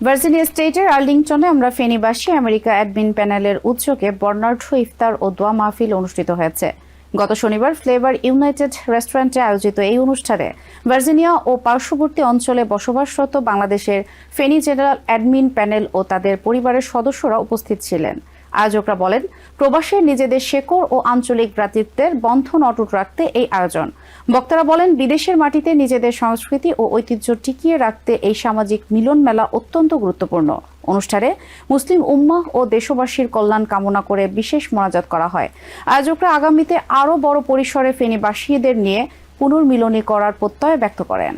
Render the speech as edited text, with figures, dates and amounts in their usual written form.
Virginia স্টেটের আর্লিংটনে আমরা ফেনীবাসী America admin প্যানেলের উদ্যোগে বর্ণাঢ্য ইফতার ও দোয়া মাহফিল অনুষ্ঠিত হয়েছে। গত শনিবার ফ্লেভার ইউনাইটেড রেস্টুরেন্টে আয়োজিত এই অনুষ্ঠানে ভার্জিনিয়া ও পার্শ্ববর্তী অঞ্চলে বসবাসরত বাংলাদেশের ফেনী জেনারেল অ্যাডমিন প্যানেল ও তাদের পরিবারের সদস্যরা উপস্থিত ছিলেন। আয়োজকরা বলেন, প্রবাসে নিজেদের শেকড় ও আঞ্চলিক ভ্রাতৃত্বের বন্ধন অটুট রাখতে এই আয়োজন। বক্তারা বলেন, বিদেশের মাটিতে নিজেদের সংস্কৃতি ও ঐতিহ্য টিকিয়ে রাখতে এই সামাজিক মিলন মেলা অত্যন্ত গুরুত্বপূর্ণ। অনুষ্ঠানে মুসলিম উম্মাহ ও দেশবাসীর কল্যাণ কামনা করে বিশেষ মোনাজাত করা হয়। আয়োজকরা আগামীতে আরও বড় পরিসরে ফেনীবাসীদের নিয়ে পুনর্মিলনী করার প্রত্যয় ব্যক্ত করেন।